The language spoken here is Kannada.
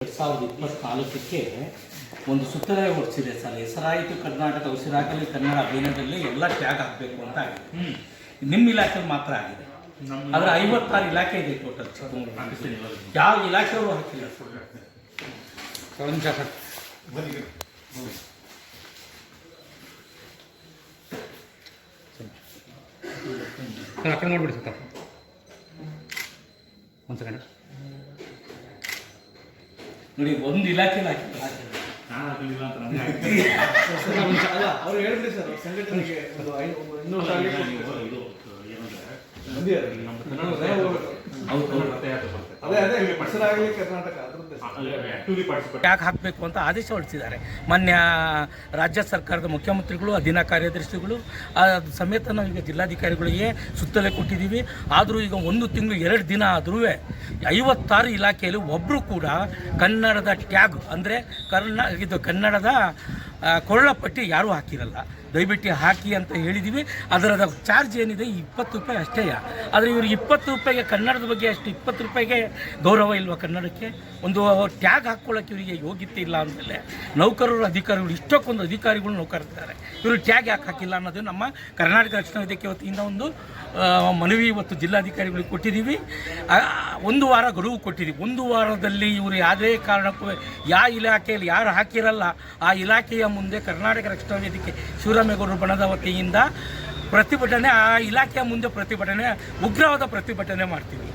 2024ಕ್ಕೆ ಒಂದು ಸುತ್ತೋಲೆ ಹೊರಡಿಸಿದೆ ಸರ್. ಹೆಸರಾಯಿತು ಕರ್ನಾಟಕ, ಉಸಿರಾಗಲಿ ಕನ್ನಡ ಅಭಿಯಾನದಲ್ಲಿ ಎಲ್ಲ ಟ್ಯಾಗ್ ಹಾಕಬೇಕು ಅಂತ ಆಗಿದೆ. ನಿಮ್ಮ ಇಲಾಖೆ ಮಾತ್ರ ಆಗಿದೆ. ಆದರೆ 56 ಇಲಾಖೆ ಇದೆ ಟೋಟಲ್. ಯಾವ ಇಲಾಖೆಯವರು ಹಾಕಿಲ್ಲ ಸರ್. ಅಕಡೆ ನೋಡ್ಬಿಡಿ ಸರ್. ಒಂದು ಸೆಕೆಂಡ್ ನೋಡಿ, ಒಂದು ಇಲಾಖೆ ಹಾಕಿಲ್ಲ. ಅವ್ರು ಹೇಳಿದ್ರಿ ಸರ್, ಸಂಘಟನೆಗೆ ಟ್ಯಾಗ್ ಹಾಕಬೇಕು ಅಂತ ಆದೇಶ ಹೊರಡಿಸಿದ್ದಾರೆ. ಮಾನ್ಯ ರಾಜ್ಯ ಸರ್ಕಾರದ ಮುಖ್ಯಮಂತ್ರಿಗಳು, ಅಧೀನ ಕಾರ್ಯದರ್ಶಿಗಳು ಸಮೇತ ನಾವು ಈಗ ಜಿಲ್ಲಾಧಿಕಾರಿಗಳಿಗೆ ಸುತ್ತೋಲೆ ಕೊಟ್ಟಿದ್ದೀವಿ. ಆದರೂ ಈಗ 1 ತಿಂಗಳು 2 ದಿನ ಆದರೂ 56 ಇಲಾಖೆಯಲ್ಲಿ ಒಬ್ಬರು ಕೂಡ ಕನ್ನಡದ ಟ್ಯಾಗ್ ಅಂದರೆ ಕನ್ನಡದ ಕೊರಳಪಟ್ಟಿ ಯಾರೂ ಹಾಕಿರಲ್ಲ. ದಯವಿಟ್ಟು ಹಾಕಿ ಅಂತ ಹೇಳಿದ್ದೀವಿ. ಅದರದ ಚಾರ್ಜ್ ಏನಿದೆ 20 ರೂಪಾಯಿ ಅಷ್ಟೇ. ಆದರೆ ಇವರು 20 ರೂಪಾಯಿಗೆ ಕನ್ನಡದ ಬಗ್ಗೆ ಅಷ್ಟು 20 ರೂಪಾಯಿಗೆ ಗೌರವ ಇಲ್ವಾ ಕನ್ನಡಕ್ಕೆ? ಒಂದು ಟ್ಯಾಗ್ ಹಾಕ್ಕೊಳ್ಳೋಕ್ಕೆ ಇವರಿಗೆ ಯೋಗ್ಯತೆ ಇಲ್ಲ ಅಂದಮೇಲೆ ನೌಕರರು, ಅಧಿಕಾರಿಗಳು, ಇಷ್ಟಕ್ಕೊಂದು ಅಧಿಕಾರಿಗಳು ನೌಕರಿದ್ದಾರೆ, ಇವರು ಟ್ಯಾಗ್ ಯಾಕೆ ಹಾಕಿಲ್ಲ ಅನ್ನೋದು ನಮ್ಮ ಕರ್ನಾಟಕ ರಕ್ಷಣಾ ವೇದಿಕೆ ವತಿಯಿಂದ ಒಂದು ಮನವಿ ಇವತ್ತು ಜಿಲ್ಲಾಧಿಕಾರಿಗಳಿಗೆ ಕೊಟ್ಟಿದ್ದೀವಿ. 1 ವಾರ ಗಡುವು ಕೊಟ್ಟಿದ್ದೀವಿ. 1 ವಾರದಲ್ಲಿ ಇವರು ಯಾವುದೇ ಕಾರಣಕ್ಕೂ ಯಾವ ಇಲಾಖೆಯಲ್ಲಿ ಯಾರು ಹಾಕಿರಲ್ಲ ಆ ಇಲಾಖೆಯ ಮುಂದೆ ಕರ್ನಾಟಕ ರಕ್ಷಣಾ ವೇದಿಕೆ ಶಿವರಾಮೇಗೌಡರು ಬಣದ ವತಿಯಿಂದ ಪ್ರತಿಭಟನೆ, ಆ ಇಲಾಖೆಯ ಮುಂದೆ ಪ್ರತಿಭಟನೆ, ಉಗ್ರವಾದ ಪ್ರತಿಭಟನೆ ಮಾಡ್ತೀವಿ.